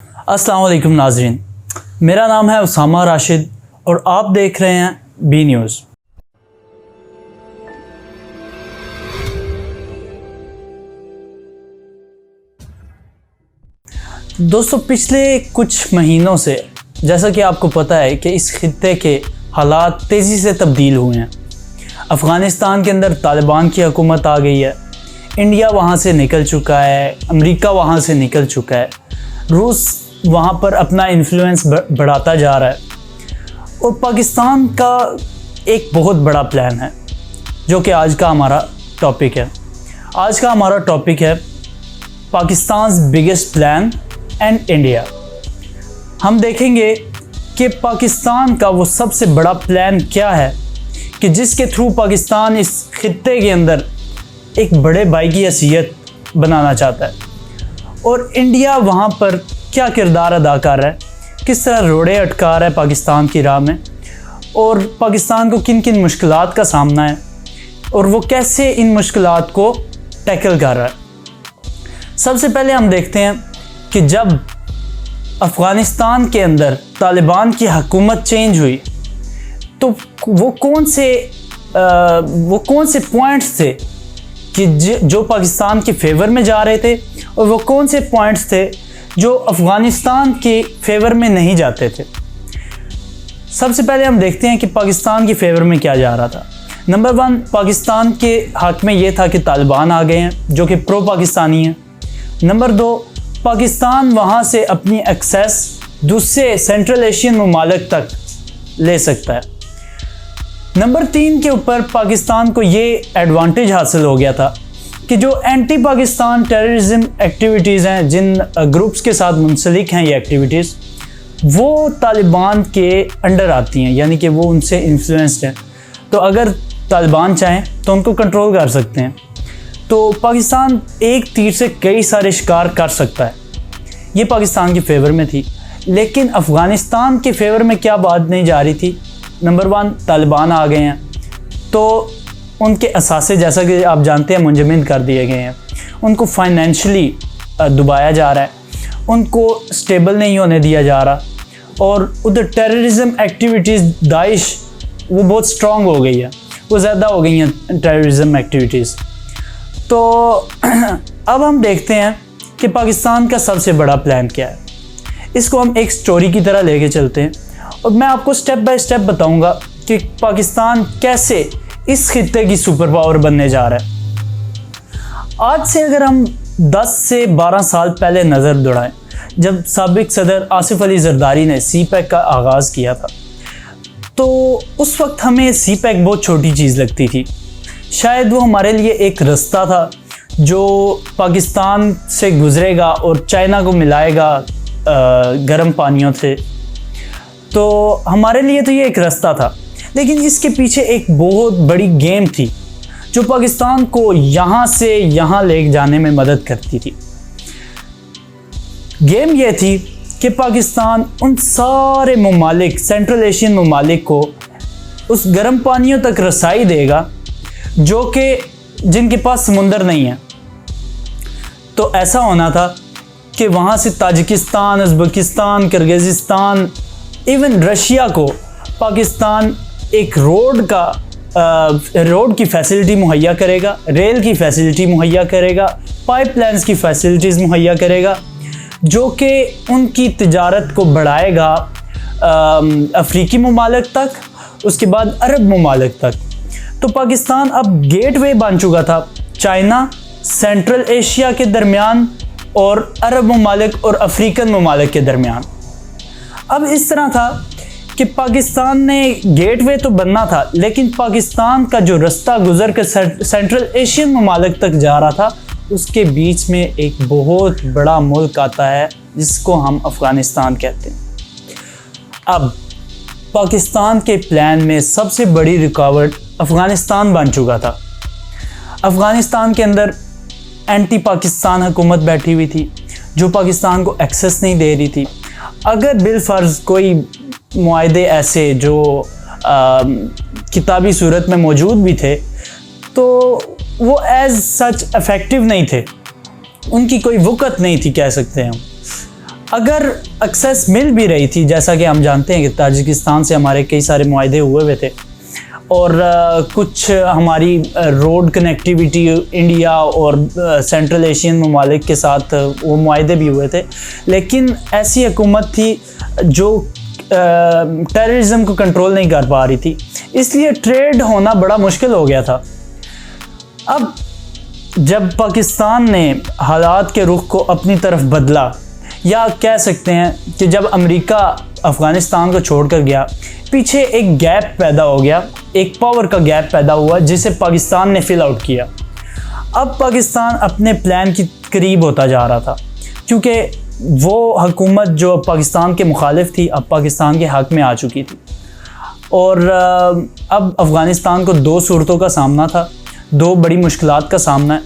अस्सलाम वालेकुम नाज़रीन, मेरा नाम है उसामा राशिद और आप देख रहे हैं बी न्यूज़। दोस्तों, पिछले कुछ महीनों से जैसा कि आपको पता है कि इस खित्ते के हालात तेज़ी से तब्दील हुए हैं। अफ़गानिस्तान के अंदर तालिबान की हुकूमत आ गई है, इंडिया वहाँ से निकल चुका है, अमेरिका वहाँ से निकल चुका है, रूस वहाँ पर अपना इन्फ्लुएंस बढ़ाता जा रहा है और पाकिस्तान का एक बहुत बड़ा प्लान है जो कि आज का हमारा टॉपिक है। आज का हमारा टॉपिक है Pakistan's biggest plan and India. हम देखेंगे कि पाकिस्तान का वो सबसे बड़ा प्लान क्या है कि जिसके थ्रू पाकिस्तान इस खित्ते के अंदर एक बड़े भाई की हैसियत बनाना चाहता है और इंडिया वहाँ पर क्या किरदार अदा कर रहा है, किस तरह रोड़े अटका रहा है पाकिस्तान की राह में और पाकिस्तान को किन किन मुश्किलात का सामना है और वो कैसे इन मुश्किलात को टैकल कर रहा है। सबसे पहले हम देखते हैं कि जब अफ़गानिस्तान के अंदर तालिबान की हुकूमत चेंज हुई तो वो कौन से पॉइंट्स थे कि जो पाकिस्तान के फेवर में जा रहे थे और वो कौन से पॉइंट्स थे जो अफ़गानिस्तान के फेवर में नहीं जाते थे। सबसे पहले हम देखते हैं कि पाकिस्तान के फेवर में क्या जा रहा था। नंबर 1, पाकिस्तान के हक़ में ये था कि तालिबान आ गए हैं जो कि प्रो पाकिस्तानी हैं। नंबर 2, पाकिस्तान वहाँ से अपनी एक्सेस दूसरे सेंट्रल एशियन ममालिक तक ले सकता है। नंबर 3 के ऊपर पाकिस्तान को ये एडवांटेज हासिल हो गया था कि जो एंटी पाकिस्तान टेररिज्म एक्टिविटीज़ हैं, जिन ग्रुप्स के साथ मुंसलिक हैं ये एक्टिविटीज़, वो तालिबान के अंडर आती हैं, यानी कि वो उनसे इन्फ्लुएंस्ड हैं। तो अगर तालिबान चाहें तो उनको कंट्रोल कर सकते हैं। तो पाकिस्तान एक तीर से कई सारे शिकार कर सकता है। ये पाकिस्तान के फेवर में थी, लेकिन अफ़गानिस्तान के फेवर में क्या बात नहीं जा रही थी। नंबर 1, तालिबान आ गए हैं तो उनके असासे, जैसा कि आप जानते हैं, मुंजमद कर दिए गए हैं। उनको फाइनेंशियली दबाया जा रहा है, उनको स्टेबल नहीं होने दिया जा रहा और उधर टेररिज्म एक्टिविटीज़ दाइश वो बहुत स्ट्रॉन्ग हो गई है, वो ज़्यादा हो गई हैं टेररिज्म एक्टिविटीज़। तो अब हम देखते हैं कि पाकिस्तान का सबसे बड़ा प्लान क्या है। इसको हम एक स्टोरी की तरह लेके चलते हैं और मैं आपको स्टेप बाय स्टेप बताऊंगा कि पाकिस्तान कैसे इस खित्ते की सुपर पावर बनने जा रहा है। आज से अगर हम 10 से 12 साल पहले नज़र दौड़ाएं, जब साबिक सदर आसिफ अली जरदारी ने CPEC का आगाज़ किया था, तो उस वक्त हमें CPEC बहुत छोटी चीज़ लगती थी। शायद वो हमारे लिए एक रास्ता था जो पाकिस्तान से गुज़रेगा और चाइना को मिलाएगा गर्म पानियों से। तो हमारे लिए तो ये एक रास्ता था, लेकिन इसके पीछे एक बहुत बड़ी गेम थी जो पाकिस्तान को यहाँ से यहाँ ले जाने में मदद करती थी। गेम ये थी कि पाकिस्तान उन सारे ममालिक, सेंट्रल एशियन ममालिक को उस गर्म पानियों तक रसाई देगा जो कि जिनके पास समुंदर नहीं है। तो ऐसा होना था कि वहाँ से Tajikistan, Uzbekistan, Kyrgyzstan, even Russia को पाकिस्तान एक रोड की फैसिलिटी मुहैया करेगा, रेल की फैसिलिटी मुहैया करेगा, पाइपलाइंस की फैसिलिटीज़ मुहैया करेगा, जो कि उनकी तिजारत को बढ़ाएगा अफ्रीकी ममालिक तक, उसके बाद अरब ममालिक तक। तो पाकिस्तान अब गेटवे बन चुका था चाइना, सेंट्रल एशिया के दरमियान और अरब ममालिक और अफ्रीकन ममालिक के दरमियान। अब इस तरह था कि पाकिस्तान ने गेटवे तो बनना था, लेकिन पाकिस्तान का जो रास्ता गुजर कर सेंट्रल एशियन ममालिक तक जा रहा था, उसके बीच में एक बहुत बड़ा मुल्क आता है जिसको हम अफ़गानिस्तान कहते हैं। अब पाकिस्तान के प्लान में सबसे बड़ी रुकावट अफ़गानिस्तान बन चुका था। अफ़गानिस्तान के अंदर एंटी पाकिस्तान हुकूमत बैठी हुई थी जो पाकिस्तान को एक्सेस नहीं दे रही थी। अगर बिलफर्ज कोई मुआहदे ऐसे जो किताबी सूरत में मौजूद भी थे तो वो एज सच इफ़ेक्टिव नहीं थे, उनकी कोई वक़्त नहीं थी, कह सकते हैं हम। अगर एक्सेस मिल भी रही थी, जैसा कि हम जानते हैं कि ताजिकिस्तान से हमारे कई सारे मुआहदे हुए थे और कुछ हमारी रोड कनेक्टिविटी इंडिया और सेंट्रल एशियन ममालिक के साथ वो मुआहदे भी हुए थे, लेकिन ऐसी हुकूमत थी जो टेररिज्म को कंट्रोल नहीं कर पा रही थी, इसलिए ट्रेड होना बड़ा मुश्किल हो गया था। अब जब पाकिस्तान ने हालात के रुख को अपनी तरफ बदला, या कह सकते हैं कि जब अमेरिका अफ़गानिस्तान को छोड़कर गया, पीछे एक गैप पैदा हो गया, एक पावर का गैप पैदा हुआ जिसे पाकिस्तान ने फिल आउट किया। अब पाकिस्तान अपने प्लान की करीब होता जा रहा था, क्योंकि वो हुकूमत जो पाकिस्तान के मुखालिफ थी अब पाकिस्तान के हक़ में आ चुकी थी। और अब अफ़गानिस्तान को दो सूरतों का सामना था, दो बड़ी मुश्किलात का सामना है।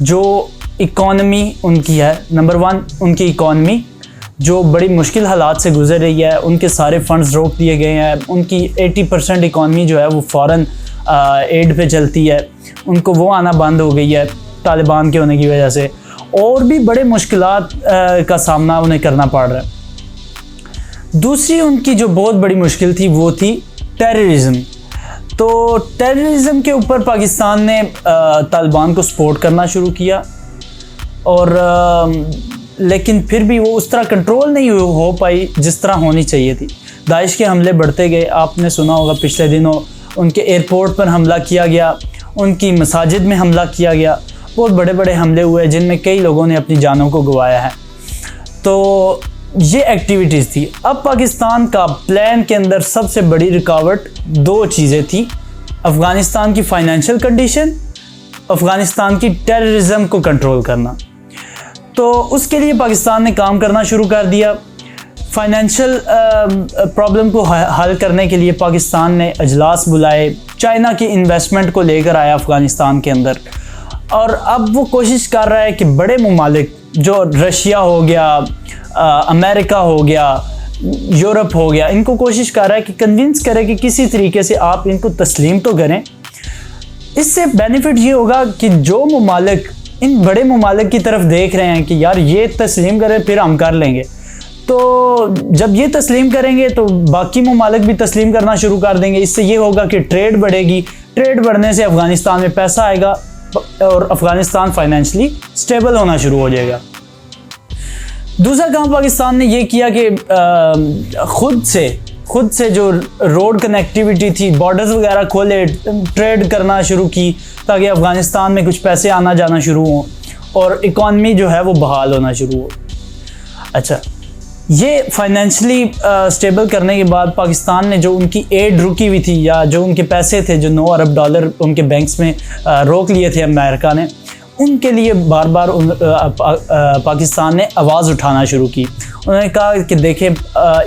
जो इकॉनमी उनकी है, नंबर 1 उनकी इकॉनमी जो बड़ी मुश्किल हालात से गुजर रही है, उनके सारे फंड्स रोक दिए गए हैं, उनकी 80% इकॉनमी जो है वो फ़ॉरेन एड पे चलती है, उनको वो आना बंद हो गई है तालिबान के होने की वजह से, और भी बड़े मुश्किलात का सामना उन्हें करना पड़ रहा है। दूसरी उनकी जो बहुत बड़ी मुश्किल थी वो थी टेररिज्म। तो टेररिज्म के ऊपर पाकिस्तान ने तालिबान को सपोर्ट करना शुरू किया, और लेकिन फिर भी वो उस तरह कंट्रोल नहीं हो पाई जिस तरह होनी चाहिए थी। दाइश के हमले बढ़ते गए, आपने सुना होगा पिछले दिनों उनके एयरपोर्ट पर हमला किया गया, उनकी मसाजिद में हमला किया गया, बहुत बड़े बड़े हमले हुए जिनमें कई लोगों ने अपनी जानों को गंवाया है। तो ये एक्टिविटीज़ थी। अब पाकिस्तान का प्लान के अंदर सबसे बड़ी रुकावट दो चीज़ें थी, अफ़गानिस्तान की फ़ाइनेंशियल कंडीशन, अफ़गानिस्तान की टेररिज्म को कंट्रोल करना। तो उसके लिए पाकिस्तान ने काम करना शुरू कर दिया। फ़ाइनेंशियल प्रॉब्लम को हल करने के लिए पाकिस्तान ने अजलास बुलाए, चाइना की इन्वेस्टमेंट को लेकर आया अफ़गानिस्तान के अंदर, और अब वो कोशिश कर रहा है कि बड़े ममालिक जो रशिया हो गया, अमेरिका हो गया, यूरोप हो गया, इनको कोशिश कर रहा है कि कन्विंस करे कि किसी तरीके से आप इनको तस्लीम तो करें। इससे बेनिफिट ये होगा कि जो ममालिक इन बड़े ममालिक की तरफ देख रहे हैं कि यार ये तस्लीम करें फिर हम कर लेंगे, तो जब ये तस्लीम करेंगे तो बाकी ममालिक भी तस्लीम करना शुरू कर देंगे। इससे ये होगा कि ट्रेड बढ़ेगी, ट्रेड बढ़ने से अफ़गानिस्तान में पैसा आएगा और अफ़गानिस्तान फाइनेंशियली स्टेबल होना शुरू हो जाएगा। दूसरा काम पाकिस्तान ने ये किया कि खुद से जो रोड कनेक्टिविटी थी, बॉर्डर्स वगैरह खोले, ट्रेड करना शुरू की ताकि अफ़गानिस्तान में कुछ पैसे आना जाना शुरू हों और इकॉनमी जो है वो बहाल होना शुरू हो। अच्छा, ये फाइनेंशियली स्टेबल करने के बाद पाकिस्तान ने जो उनकी एड रुकी हुई थी, या जो उनके पैसे थे जो 9 अरब डॉलर उनके बैंक्स में रोक लिए थे अमेरिका ने, उनके लिए बार बार पाकिस्तान ने आवाज़ उठाना शुरू की। उन्होंने कहा कि देखें,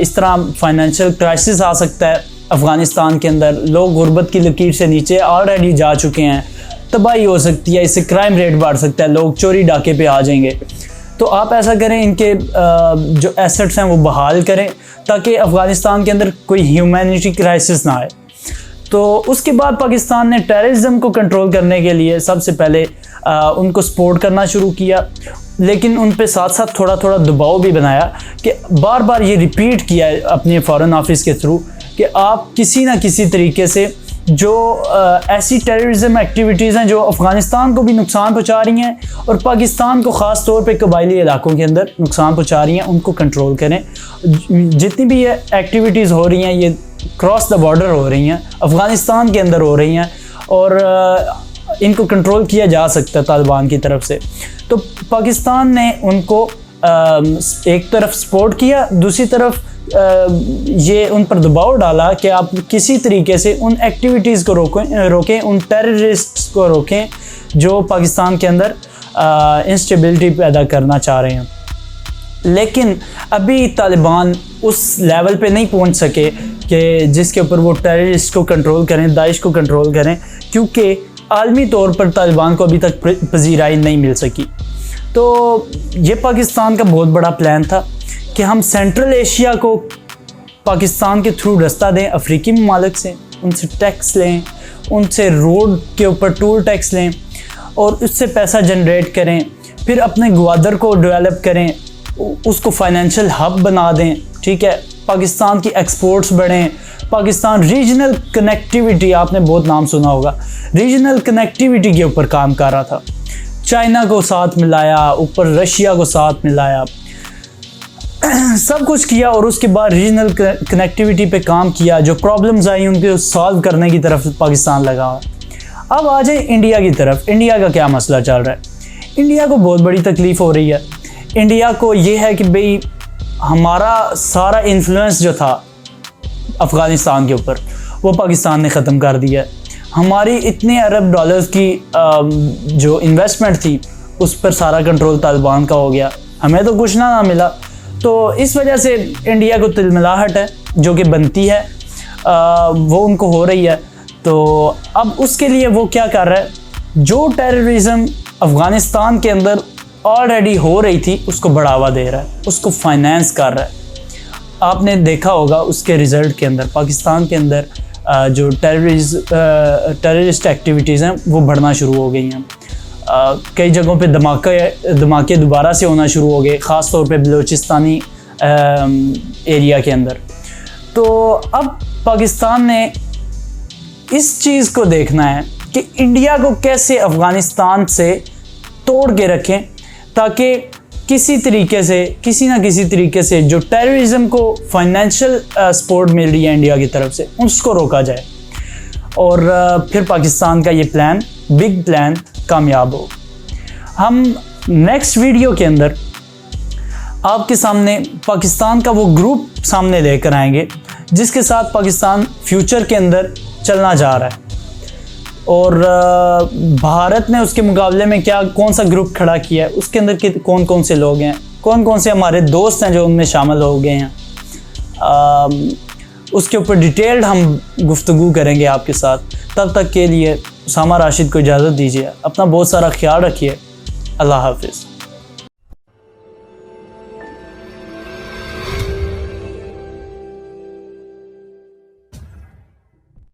इस तरह फाइनेंशियल क्राइसिस आ सकता है अफ़गानिस्तान के अंदर, लोग गुर्बत की लकीर से नीचे ऑलरेडी जा चुके हैं, तबाही हो सकती है, इससे क्राइम रेट बढ़ सकता है, लोग चोरी डाके पे आ जाएंगे। तो आप ऐसा करें, इनके जो एसेट्स हैं वो बहाल करें ताकि अफ़गानिस्तान के अंदर कोई ह्यूमैनिटी क्राइसिस ना आए। तो उसके बाद पाकिस्तान ने टेररिज्म को कंट्रोल करने के लिए सबसे पहले उनको सपोर्ट करना शुरू किया, लेकिन उन पे साथ साथ थोड़ा थोड़ा दबाव भी बनाया कि बार बार ये रिपीट किया है अपने फ़ॉरेन ऑफिस के थ्रू कि आप किसी ना किसी तरीके से जो ऐसी टेररिज्म एक्टिविटीज़ हैं जो अफ़गानिस्तान को भी नुकसान पहुंचा रही हैं और पाकिस्तान को ख़ास तौर पे कबायली इलाकों के अंदर नुकसान पहुंचा रही हैं, उनको कंट्रोल करें। जितनी भी ये एक्टिविटीज़ हो रही हैं ये क्रॉस द बॉर्डर हो रही हैं, अफ़गानिस्तान के अंदर हो रही हैं, और इनको कंट्रोल किया जा सकता है तालिबान की तरफ से। तो पाकिस्तान ने उनको एक तरफ सपोर्ट किया, दूसरी तरफ ये उन पर दबाव डाला कि आप किसी तरीके से उन एक्टिविटीज़ को रोकें, उन टेररिस्ट्स को रोकें जो पाकिस्तान के अंदर इंस्टेबिलिटी पैदा करना चाह रहे हैं। लेकिन अभी तालिबान उस लेवल पे नहीं पहुंच सके कि जिसके ऊपर वो टेररिस्ट को कंट्रोल करें, दाइश को कंट्रोल करें, क्योंकि आलमी तौर पर तालिबान को अभी तक पजीराई नहीं मिल सकी। तो ये पाकिस्तान का बहुत बड़ा प्लान था कि हम सेंट्रल एशिया को पाकिस्तान के थ्रू रास्ता दें, अफ्रीकी ममालिक से उनसे टैक्स लें, उनसे रोड के ऊपर टूल टैक्स लें और उससे पैसा जनरेट करें, फिर अपने ग्वादर को डेवलप करें, उसको फाइनेंशियल हब बना दें, ठीक है, पाकिस्तान की एक्सपोर्ट्स बढ़ें, पाकिस्तान रीजनल कनेक्टिविटी, आपने बहुत नाम सुना होगा, रीजनल कनेक्टिविटी के ऊपर काम कर रहा था। चाइना को साथ मिलाया, ऊपर रशिया को साथ मिलाया, सब कुछ किया और उसके बाद रीजनल कनेक्टिविटी पे काम किया। जो प्रॉब्लम्स आई उनको सॉल्व करने की तरफ पाकिस्तान लगा। अब आ जाए इंडिया की तरफ। इंडिया का क्या मसला चल रहा है? इंडिया को बहुत बड़ी तकलीफ़ हो रही है। इंडिया को ये है कि भाई हमारा सारा इन्फ्लुएंस जो था अफ़गानिस्तान के ऊपर वो पाकिस्तान ने ख़त्म कर दिया। हमारी इतने अरब डॉलर्स की जो इन्वेस्टमेंट थी उस पर सारा कंट्रोल तालिबान का हो गया, हमें तो कुछ ना मिला। तो इस वजह से इंडिया को तिलमिलाहट है जो कि बनती है, वो उनको हो रही है। तो अब उसके लिए वो क्या कर रहा है, जो टेररिज्म अफ़गानिस्तान के अंदर ऑलरेडी हो रही थी उसको बढ़ावा दे रहा है, उसको फाइनेंस कर रहा है। आपने देखा होगा उसके रिज़ल्ट के अंदर पाकिस्तान के अंदर जो टेररिस्ट एक्टिविटीज़ हैं वो बढ़ना शुरू हो गई हैं। कई जगहों पे धमाके दोबारा से होना शुरू हो गए, ख़ास तौर पे बलूचिस्तानी एरिया के अंदर। तो अब पाकिस्तान ने इस चीज़ को देखना है कि इंडिया को कैसे अफ़गानिस्तान से तोड़ के रखें ताकि किसी ना किसी तरीके से जो टेररिज्म को फाइनेंशियल सपोर्ट मिल रही है इंडिया की तरफ से उसको रोका जाए और फिर पाकिस्तान का ये प्लान, बिग प्लान कामयाब हो। हम नेक्स्ट वीडियो के अंदर आपके सामने पाकिस्तान का वो ग्रुप सामने लेकर आएंगे जिसके साथ पाकिस्तान फ्यूचर के अंदर चलना जा रहा है और भारत ने उसके मुकाबले में कौन सा ग्रुप खड़ा किया है, उसके अंदर के कौन कौन से लोग हैं, कौन कौन से हमारे दोस्त हैं जो उनमें शामिल हो गए हैं, उसके ऊपर डिटेल्ड हम गुफ्तगू करेंगे आपके साथ। तब तक के लिए उसामा राशिद को इजाज़त दीजिए। अपना बहुत सारा ख्याल रखिए। अल्लाह हाफिज़।